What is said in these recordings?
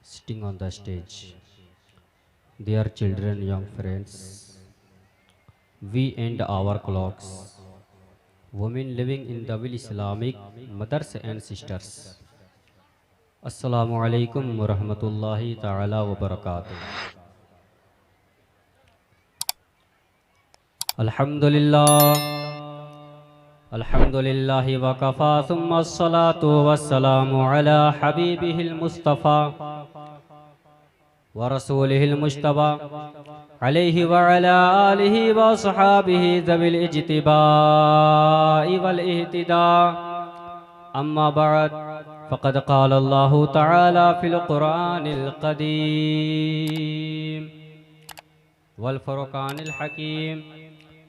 sitting on the stage. Dear children, young friends, we end our clocks. Women living in the will Islamic mothers and sisters. Assalamu alaikum wa rahmatullahi ta'ala wa barakatuh. Alhamdulillah. Alhamdulillahi wa kafa thumma as-salatu was-salamu ala habibihil Mustafa wa rasulihil Mujtaba alayhi wa ala alihi wa sahabihi dhabil ijtiba'i wal ihtida amma ba'd faqad qala Allahu ta'ala fil Qur'anil qadim wal furqanil hakim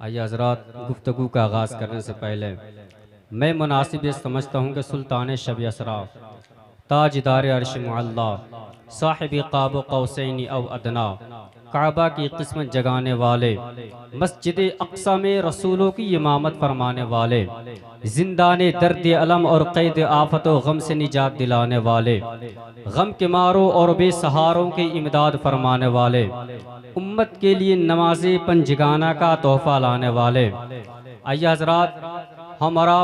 आइए हजरात, गुफ्तगू का आगाज़ करने से पहले मैं मुनासिब ये समझता हूँ कि सुल्तान शब असरा ताजदार अर्श मुअल्ला साहिब क़ाब क़ौसैन औ अदना काबा की किस्मत जगाने वाले मस्जिद अक्सा में रसूलों की इमामत फरमाने वाले जिंदाने दर्द अलम और कैद आफत व गम से निजात दिलाने वाले गम के मारों और बेसहारों की इमदाद फरमाने वाले उम्मत के लिए नमाज़े पंजगाना का तोहफा लाने वाले। आइए हजरात, हमारा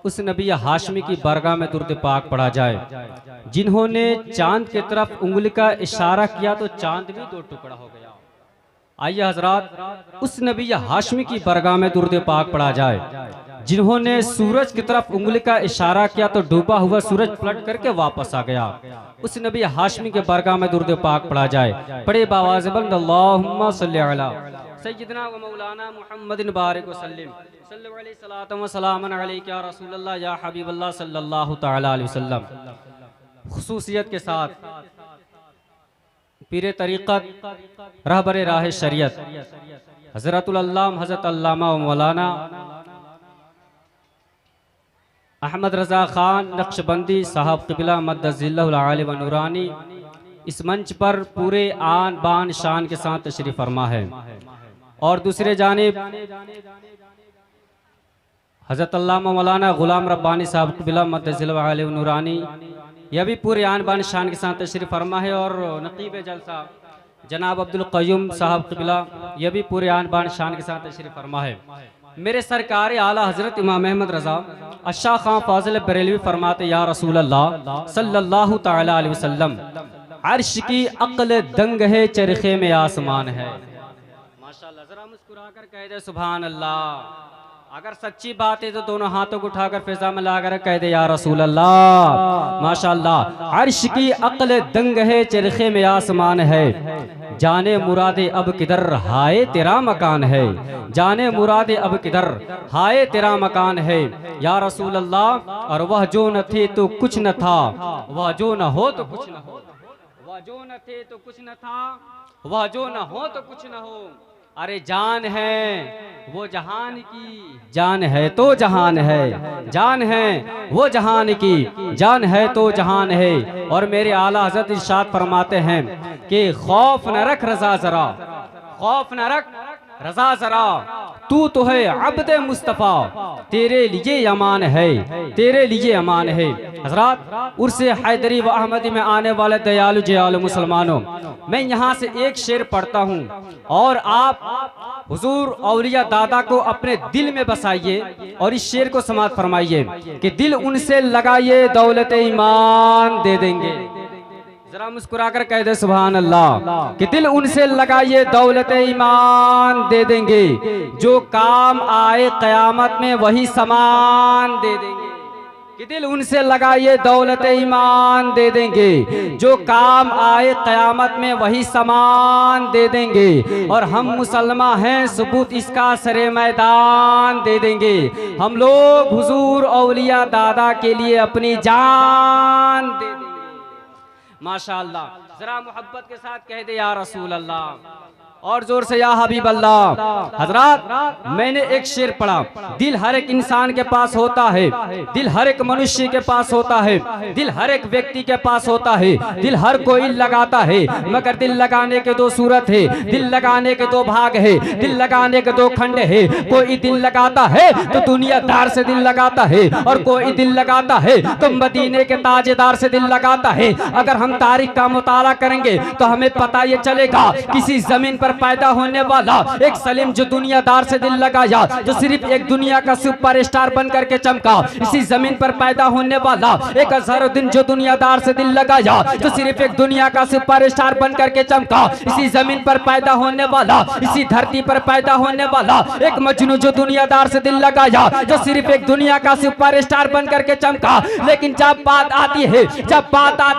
उस नबी हाशमी की बरगाह में दुर्द पाक पढ़ा जाए जिन्होंने चांद की तरफ उंगली का इशारा किया तो चांद भी दो टुकड़ा हो गया। आइए हजरात, उस नबी हाशमी की बरगाह में दुर्द पाक पढ़ा जाए जिन्होंने सूरज की तरफ उंगली का इशारा किया तो डूबा हुआ सूरज पलट करके वापस आ गया। उस नबी हाशमी के बरगाह में दुर्द पाक पढ़ा जाए। पढ़े बावाज़ बुलंद अल्लाहुम्मा सल्ली अला सय्यिदना व मौलाना मुहम्मदिन बारिक वसल्लम सल्लल्लाहु अलैहि सलातु व सलामन अलैका या रसूलल्लाह या हबीबल्लाह सल्लल्लाहु तआला अलैहि वसल्लम। खुसूसियत के साथ पीरे तरीक़त रहबरे राह शरीयत हज़रतुल अल्लाम हज़रत अल्लामा व मौलाना अहमद रज़ा ख़ान नक्शबंदी साहब क़िबला मद्दज़िल्लहुल आली व नूरानी इस मंच पर पूरे आन बान शान के साथ तशरीफ़ फरमा है और दूसरे जानिब हज़रत अल्लामा मौलाना ग़ुलाम रब्बानी साहब क़िबला मद्दज़िल्लहुल आली व नूरानी यह भी पूरे आन बान शान के साथ तशरीफ़ फरमा है और नक़ीब जलसा जनाब अब्दुल क़य्यूम साहब क़िबला यह भी पूरे आन बान शान के साथ तशरीफ़ फरमा है। मेरे सरकार आला हज़रत इमाम अहमद रज़ा अशाह खां फ़ाज़िल बरेलवी फरमाते या रसूल अल्लाह सल्लल्लाहु तआला अलैहि वसल्लम अर्श की अक्ल दंग है चरखे में आसमान है। माशाअल्लाह, ज़रा मुस्कुरा कर कह दे सुभान अल्लाह। अगर सच्ची बात है तो दोनों हाथों को उठाकर फिजा में लाकर कह दे या रसूल अल्लाह। माशाअल्लाह, अर्श की अक्ल दंग है चरखे में आसमान है, जाने मुरादे अब किधर हाय तेरा मकान है, जाने मुरादे अब किधर हाय तेरा मकान है या रसूल अल्लाह। और वह जो न थे तो कुछ न था, वह जो न हो तो कुछ न हो, वह जो न थे तो कुछ न था, वह जो न हो तो कुछ न हो। अरे जान है वो जहान की, जान है तो जहान है, जान है वो जहान की, जान है तो जहान है। और मेरे आला हज़रत इरशाद फरमाते हैं कि खौफ न रख रज़ा ज़रा, खौफ न रख रज़ा ज़रा, तू तो है अब्द मुस्तफ़ा, तेरे लिए अमान है, तेरे लिए अमान है। हज़रात, उर्से हैदरी व अहमदी में आने वाले दयालु जयालु मुसलमानों, मैं यहाँ से एक शेर पढ़ता हूँ और आप हुजूर औलिया दादा को अपने दिल में बसाइए और इस शेर को समात फरमाइए कि दिल उनसे लगाइए दौलत ईमान दे देंगे। जरा मुस्कुरा कर कह दे सुभान अल्लाह कि दिल उनसे लगाइए दौलत ईमान दे देंगे, जो काम आए क़यामत में वही सामान दे देंगे। कि दिल उनसे लगाइए दौलत ईमान दे देंगे, जो काम आए क़यामत में वही सामान दे देंगे। और हम मुसलमान हैं, सबूत इसका सरे मैदान दे देंगे। हम लोग हुजूर औलिया दादा के लिए अपनी जान दे देंगे। माशाअल्लाह, जरा मोहब्बत के साथ कह दे या रसूल अल्लाह, और जोर से या हबीब अल्लाह। हजरात, मैंने एक शेर पढ़ा, दिल हर एक इंसान के पास होता है, दिल हर एक मनुष्य के पास होता है, दिल हर एक व्यक्ति के पास होता है, दिल हर कोई लगाता है, मगर दिल लगाने के दो सूरत है, दिल लगाने के दो भाग है, दिल लगाने के दो खंड है। कोई दिल लगाता है तो दुनियादार से दिल लगाता है, और कोई दिल लगाता है तो मदीने के ताजेदार से दिल लगाता है। अगर हम तारीख का मुताला करेंगे तो हमें पता ये चलेगा, किसी जमीन पर पैदा होने वाला एक सलीम जो दुनियादार से दिल लगाया, जो सिर्फ एक दुनिया का सुपरस्टार बन करके चमका। इसी जमीन पर पैदा होने वाला एक अजहरुद्दीन जो दुनियादार से दिल लगाया, जो सिर्फ एक दुनिया का सुपरस्टार बन करके चमका। इसी जमीन पर पैदा होने वाला, इसी धरती पर पैदा होने वाला एक मजनू जो दुनियादार से दिल लगाया, जो सिर्फ एक दुनिया का सुपरस्टार बन करके चमका। लेकिन जब बात आती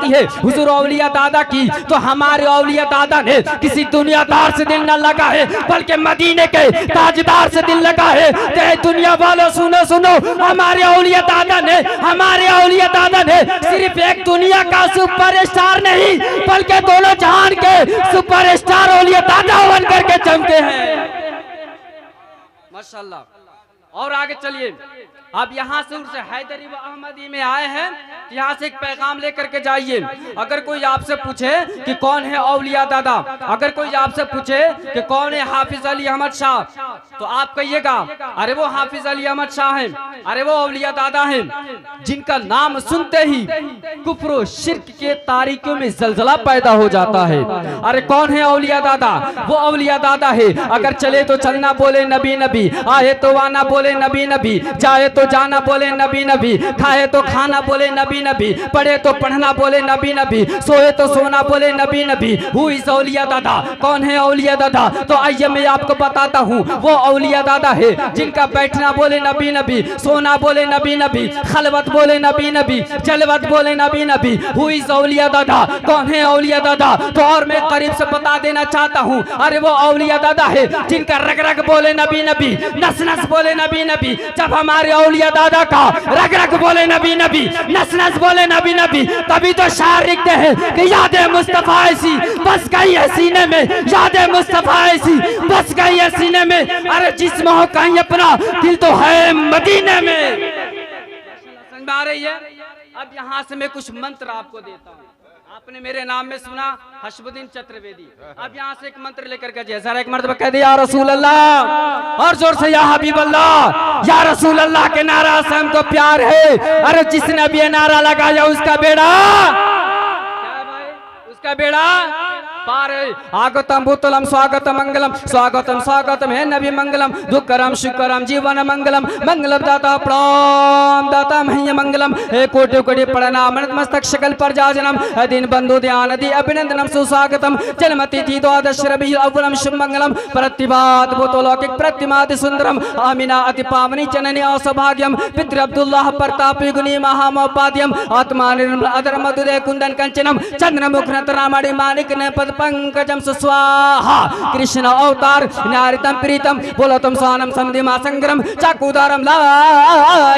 है हुजूर औलिया दादा की, तो हमारे औलिया दादा ने किसी दुनियादार से दिल न लगा है, बल्कि मदीने के ताजदार से दिल लगा है। तो दुनिया वालों सुनो, हमारे औलिया दादा ने सिर्फ एक दुनिया का सुपरस्टार नहीं, बल्कि दोनों जहान के सुपरस्टार औलिया दादा बन करके चमके हैं। माशाअल्लाह। और आगे चलिए, अब यहाँ से उर्स हैदरी व अहमदी में आए हैं, यहाँ से एक पैगाम लेकर के जाइए। अगर कोई आपसे पूछे कि कौन है औलिया दादा, अगर कोई आपसे पूछे कि कौन है हाफिज अली अहमद शाह, तो आप कहिएगा अरे वो हाफिज अली अहमद शाह हैं, अरे वो औलिया दादा हैं, जिनका नाम सुनते ही कुफ्र व शिर्क के तारीकियों में जलजला पैदा हो जाता है। अरे कौन है औलिया दादा? वो औलिया दादा है, अगर चले तो चलना बोले नबी नबी, आए तो आना बोले नबी नबी, जाए तो जाना बोले नबी नबी, खाए तो खाना बोले नबी नबी, पढ़े तो पढ़ना बोले नबी नबी, सोए तो सोना बोले नबी नबी। हु इज औलिया दादा? कौन है औलिया दादा? तो आइए मैं आपको बताता हूँ। वो औलिया दादा है जिनका बैठना बोले नबी नबी, सोना बोले नबी नबी, खलवत बोले नबी नबी, जलवत बोले नबी नबी। हु इज औलिया दादा? कौन है औलिया दादा? तो और मैं करीब से बता देना चाहता हूँ, अरे वो औलिया दादा है जिनका रग रग बोले नबी नबी, नस नस बोले नबी नबी। जब हमारे औलिया दादा का रग रग बोले नबी नबी, नस नस बोले नबी नबी, तभी तो शायर लिखते हैं कि यादें मुस्तफा ऐसी बस गई है सीने में, यादें मुस्तफा ऐसी बस गई है सीने में, अरे जिस्म हो कहीं अपना दिल तो है मदीने में। समझ में आ रही है? अब यहाँ से मैं कुछ मंत्र आपको देता हूँ। आपने मेरे नाम में सुना हशबुद्दीन चतुर्वेदी, अब यहाँ से एक मंत्र लेकर के जाइए। जरा एक मर्तबा कह दिया या रसूल अल्लाह, और जोर से या हबीब अल्लाह। या रसूल अल्लाह के नारा से हमको प्यार है, अरे जिसने भी ये नारा लगाया उसका बेड़ा, क्या भाई, उसका बेड़ा पार है। आगतम भूतलम स्वागतम मंगलम, स्वागतम स्वागतम है नबी मंगलम, दुखकरम शुक्रम जीवन मंगलम, मंगलम दाता प्राण दाता मह्य मंगलम, हे कोटि कोटि प्रणाम मस्तक शकल पर जाजनम, दिन बंधु ध्यान दी अभिनंदनम सुस्वागतम, जन्मति थी द्वादश रबी अव्वलम शुभ मंगलम, प्रतिभात भूतलौकिक प्रतिमाति सुंदरम, आमिना अति पावनी जननी असौभाग्यम, पितृ अब्दुल्लाह प्रताप युगनी महामोपाद्यम, आत्मा निर्मल अधर मधुदय कुंदन कंचनम, चंद्रमुख नतरामणि माणिक ने पद पंकजम सुस्वाहा, कृष्ण अवतार नारितम प्रीतम, बोलतम स्वानम समधिमा संग्रम, चाकुदारम ला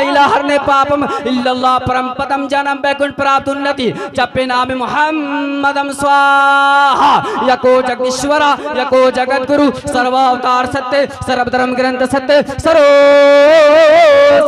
इलाहा हरने पापम इल्लल्लाह परम पदम जनम बैकुंठ प्राप्त उन्नति, जपे नाम मुहम्मदम स्वाहा। यको जगदीश्वरा यको जगत गुरु, सर्वावतार सत्य सर्वधर्म ग्रंथ सत्य, सर्व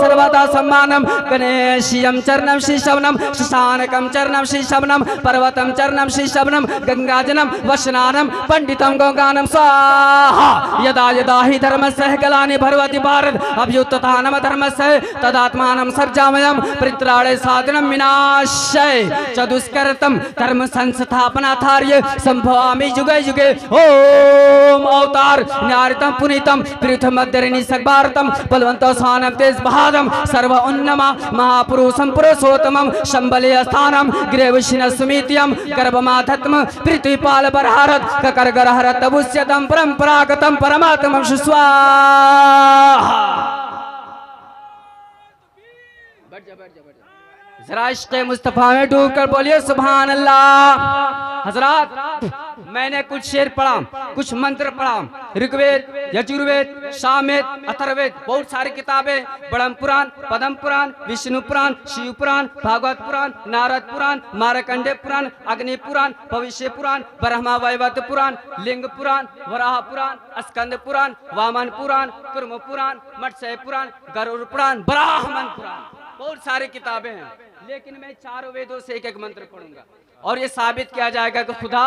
सर्वदा सम्मानम, गणेशियम चरणम श्री शवनम, शशानकम चरणम श्री शवनम, पर्वतम चरणम श्री शवनम, गंगाजनम वशनानम पंडितम गौगानम स्वाहा। यदा यदा हि धर्मस्य ग्लानि भवति भारत अभ्युत्थानम धर्मस्य तदात्मानं सर्जामयम्, परित्राणे साधनं विनाशाय च दुष्कृतं धर्म संस्थापनार्थाय संभवामि युगे युगे। ओम अवतार नारितम पुनीतम पृथ्वी सद्भारतम, बलवंतो स्वानम तेज बहादम, सर्व उन्नमा महापुरुषम पुरुषोत्तमम, शंबले स्थानम गृहविष्ण सुमित्यम, गर्भमाधत्म पृथ्वीपाल बरहरत ककरगरहरत तबुस्यतम परंपरागतम परमात्मम स्वाहा। जरा इश्क़े मुस्तफ़ा में डूब कर बोलिए सुभान अल्लाह। हजरात, मैंने कुछ शेर पढ़ा, कुछ मंत्र पढ़ा, ऋग्वेद, यजुर्वेद, सामवेद, अथर्ववेद, बहुत सारी किताबें, ब्रह्म पुराण, पद्म पुराण, विष्णु पुराण, शिव पुराण, भागवत पुराण, नारद पुराण, मार्कंडेय पुराण, अग्नि पुराण, भविष्य पुराण, ब्रह्मा वैवर्त पुराण, लिंग पुराण, वराह पुराण, स्कंद पुराण, वामन पुराण, कुर्म पुराण, मत्स्य पुराण, गरुड़ पुराण, ब्राह्मण पुराण, बहुत सारी किताबें हैं। लेकिन मैं चारों वेदों से एक एक मंत्र पढ़ूंगा और ये साबित किया जाएगा कि खुदा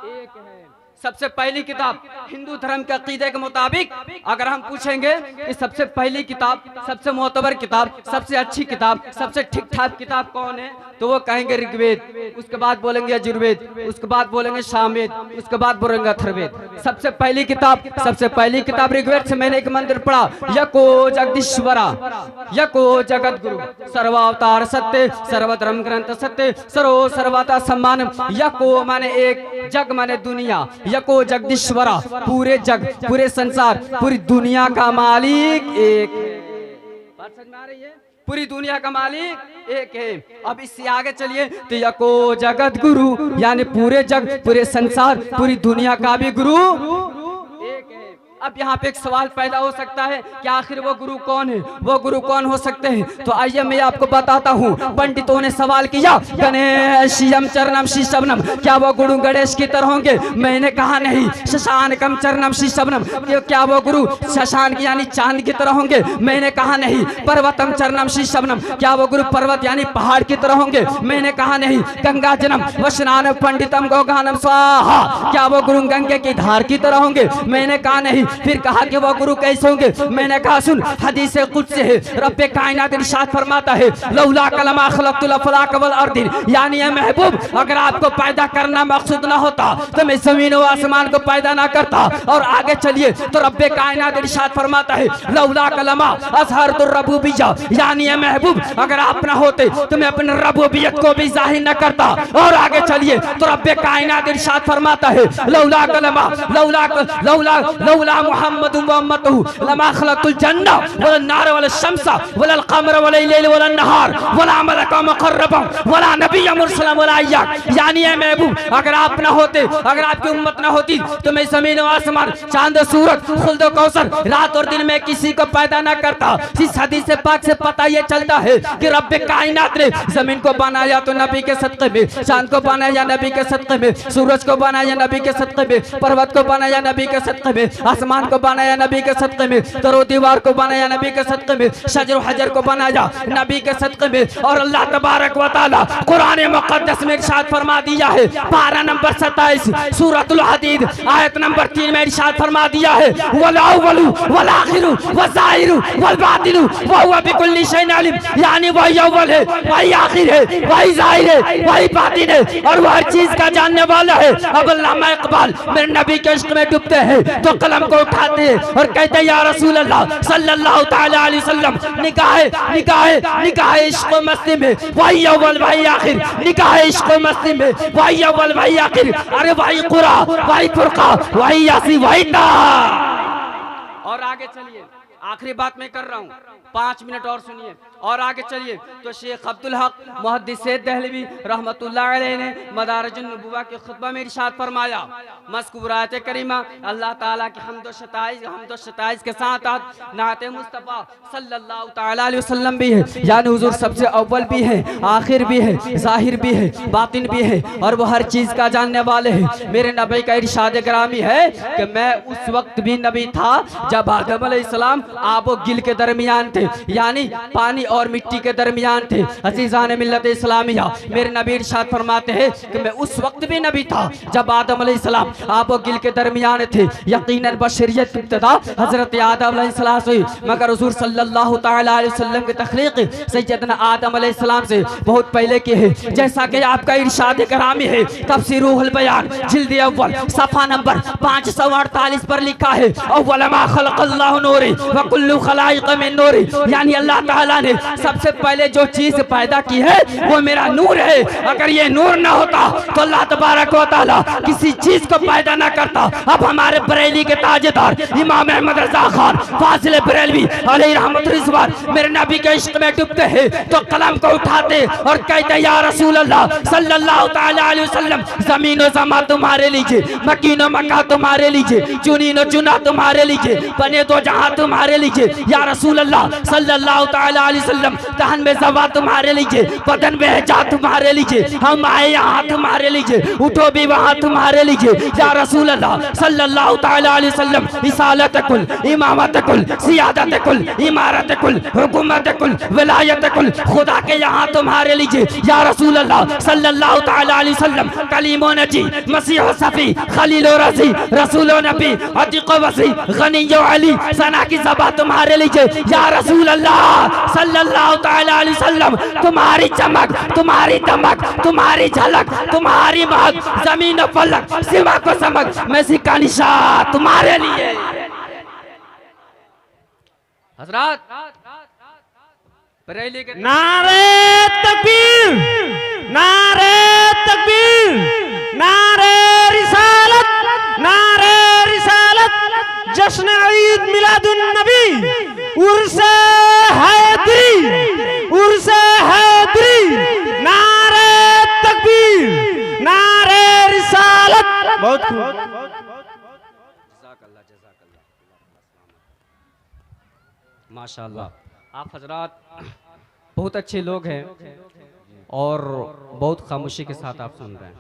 एक है। सबसे पहली किताब हिंदू धर्म के अकीदे के मुताबिक अगर हम पूछेंगे कि सबसे पहली किताब, सबसे मोतबर किताब, सबसे अच्छी किताब, सबसे ठीक ठाक किताब कौन है, तो वो कहेंगे ऋग्वेद, उसके बाद बोलेंगे यजुर्वेद, उसके बाद बोलेंगे सामवेद, उसके बाद बोलेंगे अथर्ववेद। सबसे पहली किताब ऋग्वेद से मैंने एक मंत्र पढ़ा, यको जगदीश्वरा, यको जगत गुरु, सर्वावतार सत्य, सर्वधर्म ग्रंथ सत्य, सर्व सर्वता सम्मान। यको माने एक, जग माने दुनिया, यको जगदीश्वरा, पूरे जग, पूरे संसार, पूरी दुनिया का मालिक एक है। बात समझ में आ रही है? पूरी दुनिया का मालिक एक है। अब इससे आगे चलिए तो यको जगत गुरु, यानी पूरे जग, पूरे संसार, पूरी दुनिया का भी गुरु एक है। अब यहाँ पे एक सवाल पैदा हो सकता है कि आखिर वो गुरु कौन है, वो गुरु कौन हो सकते हैं? तो आइए मैं आपको बताता हूँ। पंडितों ने सवाल किया, गणेशयम चरणम शीशबनम, क्या वो गुरु गणेश की तरह होंगे? मैंने कहा नहीं। शशानकम चरणम शीशबनम, क्या वो गुरु शशांक यानी चांद की तरह होंगे? मैंने कहा नहीं। पर्वतम चरणम शीशबनम, क्या वो गुरु पर्वत यानी पहाड़ की तरह होंगे? मैंने कहा नहीं। गंगा जन्म वशनान पंडितम गौगानम स्वाहा, क्या वो गुरु गंगे की धार की तरह होंगे? मैंने कहा नहीं। फिर कहा कि वो गुरु कैसे होंगे? मैंने कहा सुन, हदीस कुद्स है, रब्बे कायनात इरशाद फरमाता है, लौला कलमा खलक़तुल अफ़लाक वल अर्दिन, यानी है महबूब, अगर आपको पैदा करना मकसूद ना होता तो मैं जमीन और आसमान को पैदा ना करता। और आगे चलिए तो रब्बे कायनात इरशाद फरमाता है, लौला कलमा अज़हरतुर रबूबिय्या, यानी है महबूब, अगर आप ना होते तो मैं अपने रबूबियत को भी जाहिर न करता। और आगे चलिए तो रब्बे कायनात इरशाद फरमाता है, लौला कलमा लौला लौला लौला मुहम्मद व उम्मतहु लमा खलक़तुल जन्ना वल नार वल शम्सा वल क़मर वल लैल वल नहार वला मलका मुक़र्रबा वला नबिय्य मुरसला वला अय्या, यानी है महबूब, अगर आप ना होते, अगर आपकी उम्मत ना होती तो मैं ज़मीन और आसमान, चांद और सूरज, खुल्द और कौसर, रात और दिन में किसी को पैदा ना करता। इस हदीस से पाक से पता ये चलता है कि रब्बे कायनात ने ज़मीन को बनाया तो नबी के सदक़े में, चांद को बनाया नबी के सदक़े में, सूरज को बनाया नबी के सदक़े में, पर्वत को बनाया नबी के सदक़े में, आसमान को बनाया नबी के सदक़े में, दरो दीवार को बनाया नबी के सदक़े में, शजर हजर को बनाया नबी के सदक़े में। और अल्लाह तबारक व तआला कुरान मुक़द्दस में इरशाद फरमा दिया है, पारा नंबर 27 सूरतुल हदीद आयत नंबर 3 में इरशाद फरमा दिया है, वल अव्वलु वल आखिरु वल ज़ाहिरु वल बातिनु व हुवा बिकुल्लि शैइन अलीम, यानी वही अव्वल है, वही आखिर है, वही ज़ाहिर है, वही बातिन है, और वह हर चीज का जानने वाला है। अब अल्लामा इकबाल मेरे नबी के इश्क में डूबते हैं तो कलम को उठाते हैं और कहते हैं, या रसूल अल्लाह सल्लल्लाहु तआला अलैहि वसल्लम, निकाह इश्क मस्ती में वही अव्वल वही आखिर, निकाह इश्क मस्ती में वही अव्वल वही आखिर, अरे वही कुरा वही फुरका वही यासी वही ता। और आगे चलिए, आखिरी बात मैं कर रहा हूँ, 5 मिनट और सुनिए और आगे चलिए। तो शेख अब्दुल हक मुहद्दिस दहलवी रहमतुल्लाह अलैह ने मदारिजुन नबुव्वा के खुतबा में इरशाद फरमाया, मज़कूर आयत करीमा अल्लाह ताला की हम्द व शताइज़ के साथ नाते मुस्तफ़ा सल्लल्लाहु तआला अलैहि वसल्लम भी है, यानी हुजूर सबसे अव्वल भी है, आखिर भी है, ज़ाहिर भी है, बातिन भी है, और वो हर चीज़ का जानने वाले हैं। मेरे नबी का इरशाद ग्रामी है कि मैं उस वक्त भी नबी था जब आदम अलैहिस्सलाम आब व गिल के दरमियान थे, यानी पानी और मिट्टी के दरमियान थे। अज़ीज़ान मिल्लत इस्लामिया, मेरे नबी इरशाद फरमाते हैं कि मैं उस वक्त भी नबी था जब आदम अलैहिस्सलाम आब व गिल के दरमियान थे। यकीनन बशरियत की इब्तिदा हज़रत आदम अलैहिस्सलाम से, मगर हुज़ूर सल्लल्लाहु तआला अलैहि वसल्लम की तख़लीक़ सैयदना आदम अलैहिस्सलाम से बहुत पहले की है। जैसा कि आपका इरशाद ग्रामी है, तफ़सीरुल बयान जिल्द अव्वल सफ़ा नंबर 548 पर लिखा है, अव्वल मा खलक़ल्लाहु नूरी व वकुल्लु खलाइक मिन नूरी, यानी अल्लाह ताला ने सबसे पहले जो चीज पैदा की है वो मेरा नूर है। अगर ये नूर ना होता तो अल्लाह तबारक व तआला किसी चीज को पैदा ना करता। अब हमारे बरेली के ताजेदार इमाम अहमद रजा खान फाजिल बरेलवी अलैहि रहमत रिजवान मेरे नबी के इश्क में डूबते हैं तो कलम को उठाते और कहते या रसूल अल्लाह सल्लल्लाहु तआला अलैहि वसल्लम, जमीन और समा तुम्हारे लीजिए, मकीनो मका तुम्हारे लीजिए, चुनीनो चुना तुम्हारे लीजिए, बने तो जहां तुम्हारे लीजिए। या रसूल अल्लाह सल्लल्लाहु तआला अलैहि वसल्लम, तहन में ज़वा तुम्हारे लीजिए, बदन में हिजा तुम्हारे लीजिए, हम आए यहाँ तुम्हारे लीजिए, उठो भी वहाँ तुम्हारे लीजिए। या रसूल अल्लाह सल्लल्लाहु तआला अलैहि वसल्लम, इसालत कुल, इमामत कुल, सियादत कुल, इमारत कुल, हुकूमत कुल, विलायत कुल, खुदा के यहाँ तुम्हारे लीजिए। या रसूल अल्लाह सल्लल्लाहु तआला अलैहि वसल्लम, कलीमो नजी, मसीह सफी, खलीलो रजी, रसूलो नबी, अतीको वसी, गनीयो अली, सना की ज़बा तुम्हारे लीजिए। या रसूल अल्लाह सल्लल्लाहु तआला अलैहि वसल्लम, तुम्हारी चमक, तुम्हारी दमक, तुम्हारी झलक, तुम्हारी महक, जमीन फलक सिवा को समक, मैं सिक्का निशा तुम्हारे लिए। हजरत बरेली के नारे तकबीर, नारे तकबीर, नारे रिसालत, नारे रिसालत, जश्न ईद मिलादुन नबी, उर्से हैदरी, उर्से हैदरी, नारे तकबीर, नारे रिसालत। बहुत खूब। माशाअल्लाह, आप हजरात बहुत अच्छे लोग हैं और बहुत खामोशी के साथ आप सुन रहे हैं।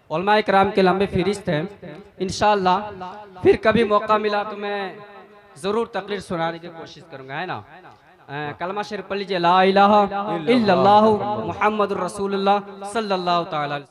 उलमा इकराम के लंबे फहरिस्त हैं। इंशाअल्लाह फिर कभी मौका मिला तो मैं ज़रूर तकरीर सुनाने की कोशिश करूँगा, है ना। कलमा शरीफ पढ़ लीजिए, ला इलाहा इल्लल्लाहु मुहम्मदुर रसूलुल्लाह सल्लल्लाहु तआला